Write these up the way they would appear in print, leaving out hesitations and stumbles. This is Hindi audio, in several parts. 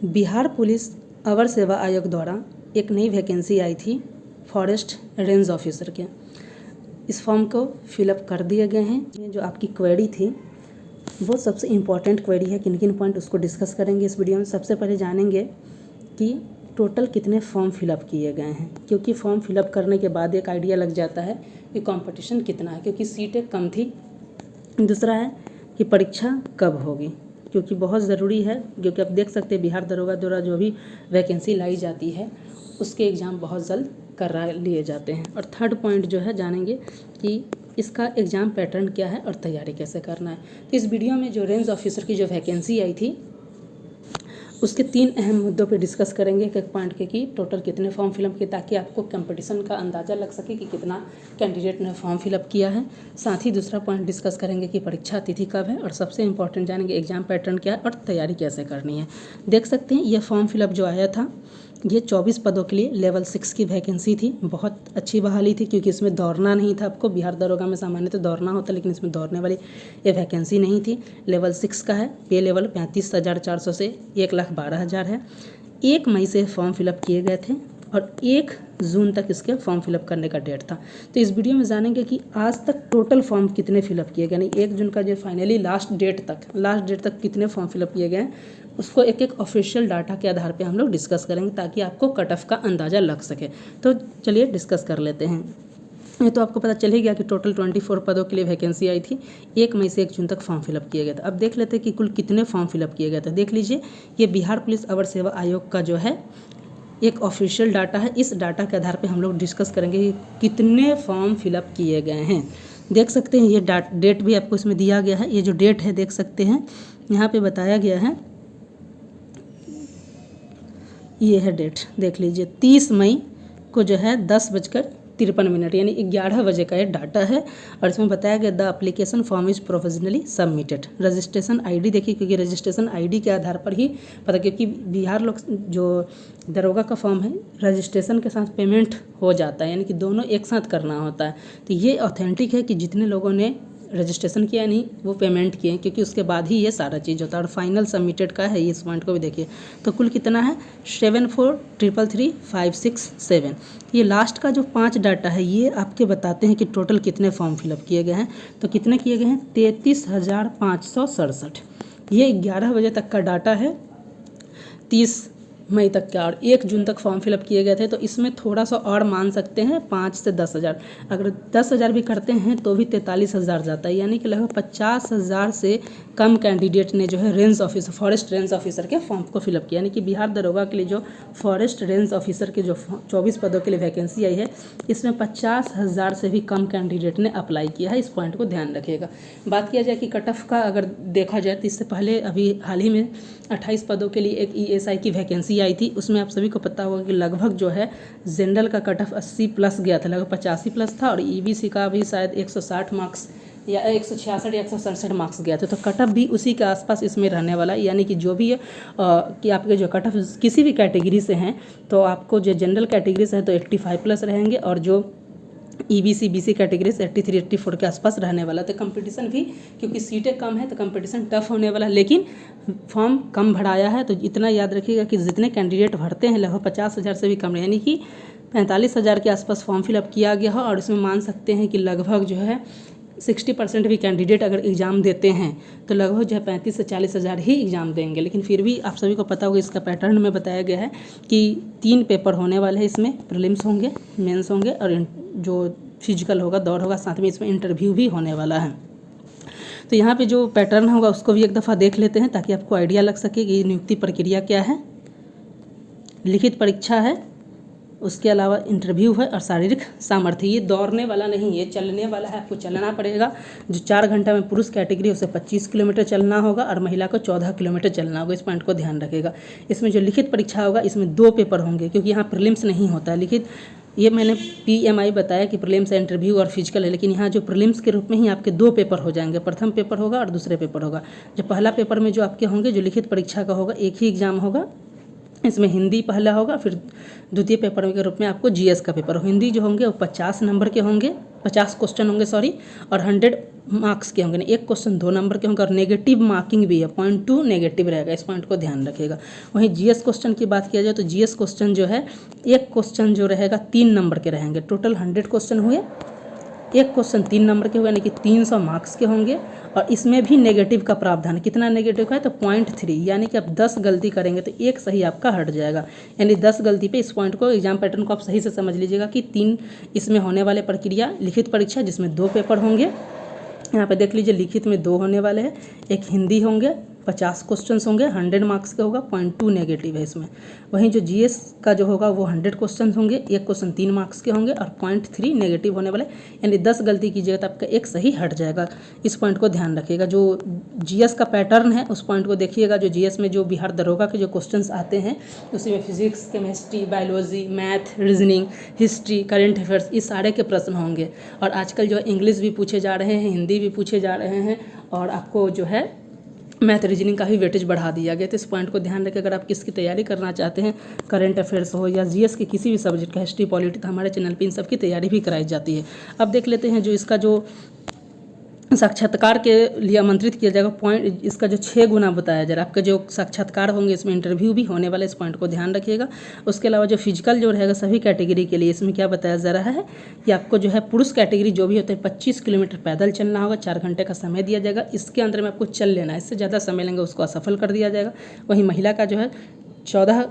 बिहार पुलिस अवर सेवा आयोग द्वारा एक नई वैकेंसी आई थी फॉरेस्ट रेंज ऑफिसर के। इस फॉर्म को फिलअप कर दिए गए हैं। ये जो आपकी क्वेरी थी वो सबसे इम्पॉर्टेंट क्वेरी है। किन किन पॉइंट उसको डिस्कस करेंगे इस वीडियो में। सबसे पहले जानेंगे कि टोटल कितने फॉर्म फिलअप किए गए हैं, क्योंकि फॉर्म फिलअप करने के बाद एक आइडिया लग जाता है कि कंपटीशन कितना है, क्योंकि सीटें कम थी। दूसरा है कि परीक्षा कब होगी, क्योंकि बहुत ज़रूरी है, क्योंकि आप देख सकते हैं बिहार दरोगा द्वारा जो भी वैकेंसी लाई जाती है उसके एग्ज़ाम बहुत जल्द करा लिए जाते हैं। और थर्ड पॉइंट जो है जानेंगे कि इसका एग्ज़ाम पैटर्न क्या है और तैयारी कैसे करना है। तो इस वीडियो में जो रेंज ऑफिसर की जो वैकेंसी आई थी उसके 3 अहम मुद्दों पे डिस्कस करेंगे एक एक पॉइंट के, कि टोटल कितने फॉर्म फिलअप किए, ताकि आपको कंपटीशन का अंदाज़ा लग सके कि कितना कैंडिडेट ने फॉर्म फिलअप किया है। साथ ही दूसरा पॉइंट डिस्कस करेंगे कि परीक्षा तिथि कब है, और सबसे इंपॉर्टेंट जानेंगे एग्ज़ाम पैटर्न क्या है और तैयारी कैसे करनी है। देख सकते हैं ये फॉर्म फिलअप जो आया था ये 24 पदों के लिए लेवल 6 की वैकेंसी थी। बहुत अच्छी बहाली थी, क्योंकि इसमें दौड़ना नहीं था आपको। बिहार दरोगा में सामान्य तो दौड़ना होता, लेकिन इसमें दौड़ने वाली ये वैकेंसी नहीं थी। लेवल 6 का है। पे लेवल 35,400 से 1,12,000 है। 1 मई से फॉर्म फिलअप किए गए थे और 1 जून तक इसके फॉर्म फिलअप करने का डेट था। तो इस वीडियो में जानेंगे कि आज तक टोटल फॉर्म कितने फिलअप किए गए, यानी 1 जून का जो फाइनली लास्ट डेट तक कितने फॉर्म फिलअप किए गए हैं, उसको एक एक ऑफिशियल डाटा के आधार पे हम लोग डिस्कस करेंगे, ताकि आपको कट ऑफ का अंदाज़ा लग सके। तो चलिए डिस्कस कर लेते हैं। ये तो आपको पता चल ही गया कि टोटल 24 पदों के लिए वैकेंसी आई थी। 1 मई से 1 जून तक फॉर्म फिलअप किया गया था। अब देख लेते हैं कि कुल कितने फॉर्म फिलअप किए गए थे। देख लीजिए, ये बिहार पुलिस अवर सेवा आयोग का जो है एक ऑफिशियल डाटा है। इस डाटा के आधार पे हम लोग डिस्कस करेंगे कि कितने फॉर्म फिलअप किए गए हैं। देख सकते हैं ये डेट भी आपको इसमें दिया गया है। ये जो डेट है देख सकते हैं यहाँ पे बताया गया है, ये है डेट, देख लीजिए 30 मई को जो है 10:53 यानी 11 बजे का ये डाटा है। और इसमें बताया गया the application form is provisionally submitted. Registration ID देखिए, क्योंकि रजिस्ट्रेशन आईडी के आधार पर ही पता, क्योंकि बिहार लोग जो दरोगा का फॉर्म है रजिस्ट्रेशन के साथ पेमेंट हो जाता है, यानी कि दोनों एक साथ करना होता है। तो ये ऑथेंटिक है कि जितने लोगों ने रजिस्ट्रेशन किया नहीं वो पेमेंट किए, क्योंकि उसके बाद ही ये सारा चीज़ होता है। और फाइनल सबमिटेड का है, इस पॉइंट को भी देखिए। तो कुल कितना है 74333567। ये लास्ट का जो 5 डाटा है ये आपके बताते हैं कि टोटल कितने फॉर्म फिलअप किए गए हैं। तो कितने किए गए हैं 33,567। ये 11 बजे तक का डाटा है 30 मई तक का, और 1 जून तक फॉर्म फिलअप किए गए थे। तो इसमें थोड़ा सा और मान सकते हैं 5 से 10,000। अगर 10,000 भी करते हैं तो भी 43,000 जाता है, यानी कि लगभग 50,000 से कम कैंडिडेट ने जो है range officer forest range officer के फॉर्म को फिलअप किया। यानी कि बिहार दरोगा के लिए जो फॉरेस्ट रेंज ऑफिसर के जो 24 पदों के लिए वैकेंसी आई है, इसमें 50,000 से भी कम कैंडिडेट ने अप्लाई किया है। इस पॉइंट को ध्यान रखिएगा। बात किया जाए कि कट ऑफ का अगर देखा जाए तो इससे पहले अभी हाल ही में 28 पदों के लिए एक ESI की वैकेंसी आई थी। उसमें आप सभी को पता होगा कि लगभग जो है जनरल का कट ऑफ 80 प्लस गया था, लगभग 85 प्लस था, और EBC का भी शायद 160 मार्क्स या 166 या 167 मार्क्स गया था। तो कट ऑफ भी उसी के आसपास इसमें रहने वाला है। यानी कि जो भी है कि आपके जो कट ऑफ किसी भी कैटेगरी से हैं, तो आपको जो जनरल कैटेगरी से है तो 85 प्लस रहेंगे, और जो EBC BC कैटेगरी से 83-84 के आसपास रहने वाला। तो कंपटीशन भी, क्योंकि सीटें कम है तो कंपटीशन टफ होने वाला है, लेकिन फॉर्म कम भराया है। तो इतना याद रखिएगा कि जितने कैंडिडेट भरते हैं लगभग 50,000 से भी कम, यानी कि 45,000 के आसपास फॉर्म फिलअप किया गया है। और इसमें मान सकते हैं कि लगभग जो है 60% भी कैंडिडेट अगर एग्ज़ाम देते हैं तो लगभग जो है 35 से 40,000 ही एग्ज़ाम देंगे। लेकिन फिर भी आप सभी को पता होगा इसका पैटर्न में बताया गया है कि 3 पेपर होने वाले हैं। इसमें प्रीलिम्स होंगे, मेंस होंगे, और जो फिजिकल होगा, दौड़ होगा, साथ में इसमें इंटरव्यू भी होने वाला है। तो यहाँ पे जो पैटर्न होगा उसको भी एक दफ़ा देख लेते हैं, ताकि आपको आइडिया लग सके कि नियुक्ति प्रक्रिया क्या है। लिखित परीक्षा है, उसके अलावा इंटरव्यू है, और शारीरिक सामर्थ्य। ये दौड़ने वाला नहीं, ये चलने वाला है। आपको चलना पड़ेगा। जो 4 घंटा में पुरुष कैटेगरी उसे 25 किलोमीटर चलना होगा, और महिला को 14 किलोमीटर चलना होगा। इस पॉइंट को ध्यान रखिएगा। इसमें जो लिखित परीक्षा होगा इसमें 2 पेपर होंगे, क्योंकि यहाँ प्रीलिम्स नहीं होता है। लिखित ये मैंने PMI बताया कि प्रीलिम्स इंटरव्यू और फिजिकल है, लेकिन यहाँ जो प्रीलिम्स के रूप में ही आपके 2 पेपर हो जाएंगे। प्रथम पेपर होगा और दूसरे पेपर होगा। जो पहला पेपर में जो आपके होंगे, जो लिखित परीक्षा का होगा, एक ही एग्ज़ाम होगा। इसमें हिंदी पहला होगा, फिर द्वितीय पेपर के रूप में आपको GS का पेपर। हिंदी जो होंगे वो 50 नंबर के होंगे, 50 क्वेश्चन होंगे और 100 मार्क्स के होंगे। एक क्वेश्चन 2 नंबर के होंगे और नेगेटिव मार्किंग भी है, 0.2 नेगेटिव रहेगा, इस पॉइंट को ध्यान रखिएगा। वहीं जीएस क्वेश्चन की बात किया जाए तो जीएस क्वेश्चन जो है, एक क्वेश्चन जो रहेगा 3 नंबर के रहेंगे। टोटल 100 क्वेश्चन हुए, एक क्वेश्चन 3 नंबर के हुए, यानी कि 300 मार्क्स के होंगे। और इसमें भी नेगेटिव का प्रावधान है। कितना नेगेटिव का है तो 0.3, यानी कि आप 10 गलती करेंगे तो एक सही आपका हट जाएगा। यानी 10 गलती पे इस पॉइंट को, एग्जाम पैटर्न को आप सही से समझ लीजिएगा कि 3 इसमें होने वाले प्रक्रिया, लिखित परीक्षा जिसमें 2 पेपर होंगे। यहाँ पे देख लीजिए लिखित में 2 होने वाले हैं, एक हिंदी होंगे, 50 क्वेश्चंस होंगे, 100 मार्क्स के होगा, 0.2 नेगेटिव है इसमें। वहीं जो जीएस का जो होगा वो 100 क्वेश्चंस होंगे, एक क्वेश्चन 3 मार्क्स के होंगे और 0.3 नेगेटिव होने वाले, यानी 10 गलती कीजिएगा तो आपका एक सही हट जाएगा। इस पॉइंट को ध्यान रखिएगा। जो जीएस का पैटर्न है उस पॉइंट को देखिएगा। जो जीएस में जो बिहार दरोगा के जो क्वेश्चंस आते हैं उसी में physics, chemistry, biology, math, reasoning, history, current affairs, इस सारे के प्रश्न होंगे। और आजकल जो इंग्लिश भी पूछे जा रहे हैं, हिंदी भी पूछे जा रहे हैं और आपको जो है मैथ रीजनिंग का ही वेटेज बढ़ा दिया गया। तो इस पॉइंट को ध्यान रखें। अगर आप किसकी तैयारी करना चाहते हैं, करंट अफेयर्स हो या जीएस के किसी भी सब्जेक्ट का, हिस्ट्री, पॉलिटी, तो हमारे चैनल पे इन सब की तैयारी भी कराई जाती है। अब देख लेते हैं जो इसका जो साक्षात्कार के लिए आमंत्रित किया जाएगा, पॉइंट इसका जो 6 गुना बताया जा रहा है। आपके जो साक्षात्कार होंगे इसमें इंटरव्यू भी होने वाला, इस पॉइंट को ध्यान रखिएगा। उसके अलावा जो फिजिकल जो रहेगा सभी कैटेगरी के लिए, इसमें क्या बताया जा रहा है कि आपको जो है पुरुष कैटेगरी जो भी होते हैं 25 किलोमीटर पैदल चलना होगा, 4 घंटे का समय दिया जाएगा। इसके अंदर में आपको चल लेना है, इससे ज़्यादा समय लेंगे उसको असफल कर दिया जाएगा। वहीं महिला का जो है 14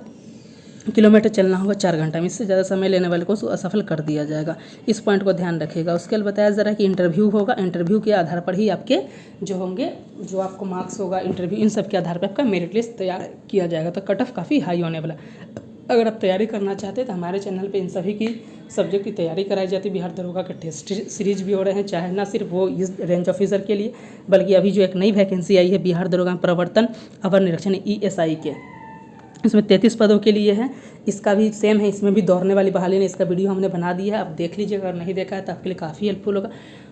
किलोमीटर चलना होगा 4 घंटा में, इससे ज़्यादा समय लेने वाले को असफल कर दिया जाएगा। इस पॉइंट को ध्यान रखिएगा। उसके बाद बताया जा रहा है कि इंटरव्यू होगा, इंटरव्यू के आधार पर ही आपके जो होंगे, जो आपको मार्क्स होगा इंटरव्यू, इन सब के आधार पर आपका मेरिट लिस्ट तैयार किया जाएगा। तो कट ऑफ काफ़ी हाई होने वाला। अगर आप तैयारी करना चाहते हैं तो हमारे चैनल पे इन सभी की सब्जेक्ट की तैयारी कराई जाती है। बिहार दरोगा के टेस्ट सीरीज भी हो रहे हैं, चाहे ना सिर्फ वो इस रेंज ऑफिसर के लिए, बल्कि अभी जो एक नई वैकेंसी आई है बिहार दरोगा प्रवर्तन अवर निरीक्षण ESI के, इसमें 33 पदों के लिए है। इसका भी सेम है, इसमें भी दौड़ने वाली बहाली ने, इसका वीडियो हमने बना दिया है, आप देख लीजिए। अगर नहीं देखा है तो आपके लिए काफ़ी हेल्पफुल होगा।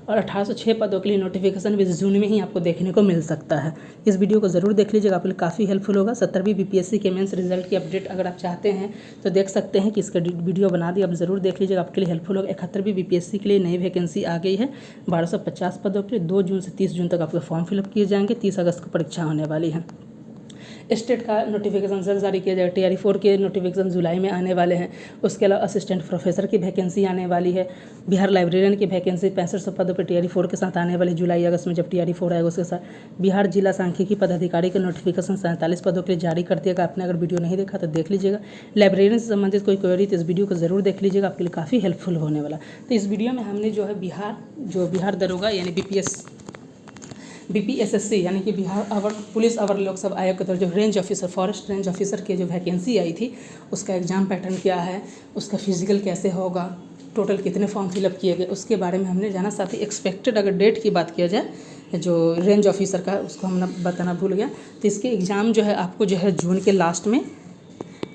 और 1806 पदों के लिए नोटिफिकेशन भी जून में ही आपको देखने को मिल सकता है। इस वीडियो को ज़रूर देख लीजिएगा, आपके लिए काफ़ी हेल्पफुल होगा। 17वीं BPSC के मेंस रिजल्ट की अपडेट अगर आप चाहते हैं तो देख सकते हैं कि इसका वीडियो बना दिया, आप ज़रूर देख लीजिएगा, आपके लिए हेल्पफुल होगा। 71वीं BPSC के लिए नई वैकेंसी आ गई है 1250 पदों के लिए। 2 जून से 30 जून तक आपके फॉर्म फिलअप किए जाएंगे। 30 अगस्त को परीक्षा होने वाली है। स्टेट का नोटिफिकेशन जल्द जारी किया जाएगा। TRE 4 के नोटिफिकेशन जुलाई में आने वाले हैं। उसके अलावा असिस्टेंट प्रोफेसर की वैकेंसी आने वाली है। बिहार लाइब्रेरियन की वैकेंसी 6500 पदों पर TRE 4 के साथ आने वाली जुलाई अगस्त में, जब TRE 4 आएगा उसके साथ। बिहार जिला सांख्यिकी पदाधिकारी के नोटिफिकेशन 47 पदों के लिए जारी कर दिएगा। आपने अगर वीडियो नहीं देखा तो देख लीजिएगा। लाइब्रेरियन से संबंधित कोई क्वेरी तो इस वीडियो को ज़रूर देख लीजिएगा, आपके लिए काफ़ी हेल्पफुल होने वाला। तो इस वीडियो में हमने जो है बिहार दरोगा यानी BPSSC यानी कि बिहार अवर पुलिस अवर लोक सेवा आयोग के तहत जो range officer, forest range officer की जो वैकेंसी आई थी उसका एग्ज़ाम पैटर्न क्या है, उसका फिजिकल कैसे होगा, टोटल कितने फॉर्म फिलअप किए गए, उसके बारे में हमने जाना। साथ ही एक्सपेक्टेड अगर डेट की बात किया जाए जो रेंज ऑफिसर का, उसको हमने बताना भूल गया। तो इसके एग्ज़ाम जो है आपको जो है जून के लास्ट में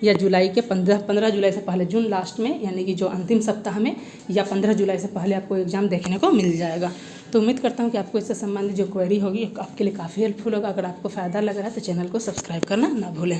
या जुलाई के 15 जुलाई से पहले, जून लास्ट में यानी कि जो अंतिम सप्ताह में, या 15 जुलाई से पहले आपको एग्ज़ाम देखने को मिल जाएगा। तो उम्मीद करता हूँ कि आपको इससे संबंधित जो क्वेरी होगी आपके लिए काफ़ी हेल्पफुल होगा। अगर आपको फ़ायदा लग रहा है तो चैनल को सब्सक्राइब करना ना भूलें।